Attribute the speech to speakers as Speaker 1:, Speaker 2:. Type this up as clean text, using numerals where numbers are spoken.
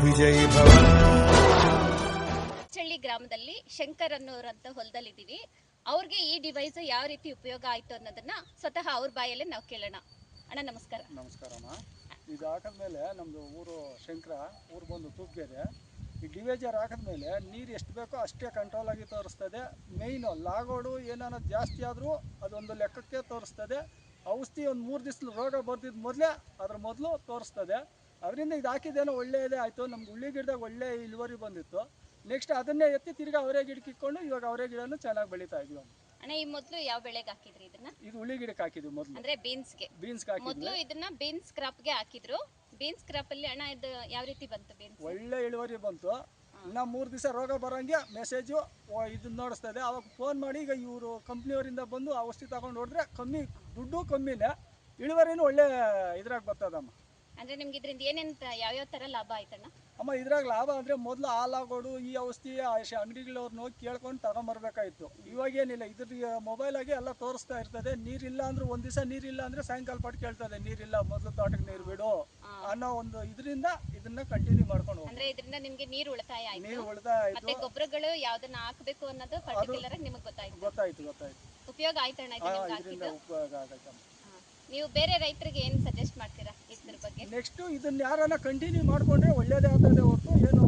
Speaker 1: ವಿಜಯೀ ಭವ.
Speaker 2: ಚಳ್ಳಿ ಗ್ರಾಮದಲ್ಲಿ ಶಂಕರ್ ಅನ್ನೋರಂತ ಹೊಲದಲ್ಲಿದ್ದೀವಿ. ಅವ್ರಿಗೆ ಈ ಡಿವೈಸ್ ಯಾವ ರೀತಿ ಉಪಯೋಗ ಆಯ್ತು ಅನ್ನೋದನ್ನ ಸ್ವತಃ ಅವ್ರ ಬಾಯಲ್ಲೇ ನಾವು ಕೇಳೋಣ. ಅಣ್ಣ ನಮಸ್ಕಾರ.
Speaker 3: ನಮಸ್ಕಾರಮ್ಮ. ಇದು ಹಾಕಿದ್ಮೇಲೆ ನಮ್ಮದು ಊರು ಶಂಕರ, ಊರು ಬಂದು ತೂಪ್ಗೆರೆ. ಈ ಡಿವೈಜರ್ ಹಾಕಿದ್ಮೇಲೆ ನೀರು ಎಷ್ಟು ಬೇಕೋ ಅಷ್ಟೇ ಕಂಟ್ರೋಲಾಗಿ ತೋರಿಸ್ತದೆ. ಮೇಯ್ನು ಲಾಗೋಡು ಏನಾನ ಜಾಸ್ತಿ ಆದರೂ ಅದೊಂದು ಲೆಕ್ಕಕ್ಕೆ ತೋರಿಸ್ತದೆ. ಔಷಧಿ ಒಂದು 3 ದಿವಸ ರೋಗ ಬರ್ದಿದ್ದು ಮೊದಲು ತೋರಿಸ್ತದೆ. ಅದರಿಂದ ಇದು ಹಾಕಿದ್ದೇನೋ ಒಳ್ಳೆಯದೇ ಆಯಿತು. ನಮ್ಗೆ ಉಳ್ಳಿ ಗಿಡದಾಗ ಒಳ್ಳೆ ಇಳುವರಿ ಬಂದಿತ್ತು. ನೆಕ್ಸ್ಟ್ ಅದನ್ನೇ ಎತ್ತಿ ತಿರ್ಗಿ ಅವರೇ ಗಿಡಕ್ಕೆ ಇಟ್ಕೊಂಡು ಇವಾಗ ಅವರೇ ಗಿಡನೂ ಚೆನ್ನಾಗಿ ಬೆಳೀತಾ ಇದ್ವಿ.
Speaker 2: ಅಣ್ಣ ಈ ಮೊದಲು ಯಾವ ಬೆಳೆಗೆ ಹಾಕಿದ್ರಿ ಇದನ್ನ?
Speaker 3: ಇದು ಉಳ್ಳಿ ಗಿಡಕ್ಕೆ ಹಾಕಿದ್ವಿ ಮೊದಲು.
Speaker 2: ಅಂದ್ರೆ ಬೀನ್ಸ್ಗೆ
Speaker 3: ಹಾಕಿದ್ವಿ.
Speaker 2: ಮೊದಲು ಇದನ್ನ ಬೀನ್ಸ್ ಕ್ರಾಪ್ಗೆ ಹಾಕಿದ್ರು. ಬೀನ್ಸ್ ಕ್ರಾಪ್ ಅಲ್ಲಿ ಅಣ್ಣ ಇದು ಯಾವ ರೀತಿ ಬಂತು? ಬೀನ್ಸ್
Speaker 3: ಒಳ್ಳೆ ಇಳುವರಿ ಬಂತು. ಇನ್ನು 3 ದಿವಸ ರೋಗ ಬರೋಂಗೆ ಮೆಸೇಜು ಇದನ್ನ ನೋಡಿಸ್ತದೆ. ಅವಾಗ ಫೋನ್ ಮಾಡಿ ಈಗ ಇವರು ಕಂಪ್ನಿಯವರಿಂದ ಬಂದು ಔಷಧಿ ತಗೊಂಡು ನೋಡಿದ್ರೆ ದುಡ್ಡು ಕಮ್ಮಿನೇ, ಇಳುವರಿನೂ ಒಳ್ಳೆ ಇದ್ರಾಗ ಬರ್ತದಮ್ಮ.
Speaker 2: ಅಂದ್ರೆ ನಿಮ್ಗೆ ಇದರಿಂದ ಏನೇನು ಯಾವ್ಯಾವ ತರ ಲಾಭ ಆಯ್ತಣ್ಣ?
Speaker 3: ಅಮ್ಮ ಇದ್ರಾಗ ಲಾಭ ಅಂದರೆ ಮೊದಲು ಹಾಲಾಗೋಡು ಈ ಔಷಧಿ ಅಂಗಡಿಗಳವ್ರನ್ನ ಹೋಗಿ ಕೇಳ್ಕೊಂಡು ತಗೊಂಬರ್ಬೇಕಾಯ್ತು. ಇವಾಗೇನಿಲ್ಲ, ಇದ್ರ ಮೊಬೈಲಾಗೆ ಎಲ್ಲ ತೋರಿಸ್ತಾ ಇರ್ತದೆ. ನೀರಿಲ್ಲ ಅಂದ್ರೆ ಒಂದು ದಿವಸ ನೀರಿಲ್ಲ ಅಂದರೆ ಸಾಯಂಕಾಲ ಪಟ್ಟು ಕೇಳ್ತದೆ ನೀರಿಲ್ಲ, ಮೊದಲು ತೋಟಕ್ಕೆ ನೀರು ಬಿಡು ಅನ್ನೋ ಒಂದು ಇದರಿಂದ ಇದನ್ನ ಕಂಟಿನ್ಯೂ ಮಾಡ್ಕೊಂಡು ಹೋಗಿ.
Speaker 2: ಅಂದ್ರೆ ಇದರಿಂದ ನಿಮ್ಗೆ ನೀರು ಉಳಿತಾಯ ಆಯ್ತು.
Speaker 3: ನೀರು ಉಳಿತಾಯ ಆಯ್ತು.
Speaker 2: ಮತ್ತೆ ಗೊಬ್ಬರಗಳು ಯಾವ್ದನ್ನ ಹಾಕಬೇಕು ಅನ್ನೋದು ಪರ್ಟಿಕ್ಯುಲರ್ ಆಗಿ ನಿಮಗೆ
Speaker 3: ಗೊತ್ತಾಯ್ತು.
Speaker 2: ಉಪಯೋಗ ಆಯ್ತಣ್ಣ
Speaker 3: ಇದರಿಂದ ಉಪಯೋಗ ಆಗೈತೆ.
Speaker 2: ನೀವು ಬೇರೆ ರೈತರಿಗೆ ಏನು ಸಜೆಸ್ಟ್ ಮಾಡ್ತೀರಾ ಇದ್ರ ಬಗ್ಗೆ?
Speaker 3: ನೆಕ್ಸ್ಟ್ ಇದನ್ನ ಯಾರನ್ನ ಕಂಟಿನ್ಯೂ ಮಾಡ್ಕೊಂಡ್ರೆ ಒಳ್ಳೇದೇ ಆಗ್ತದೆ ಹೊರತು ಏನು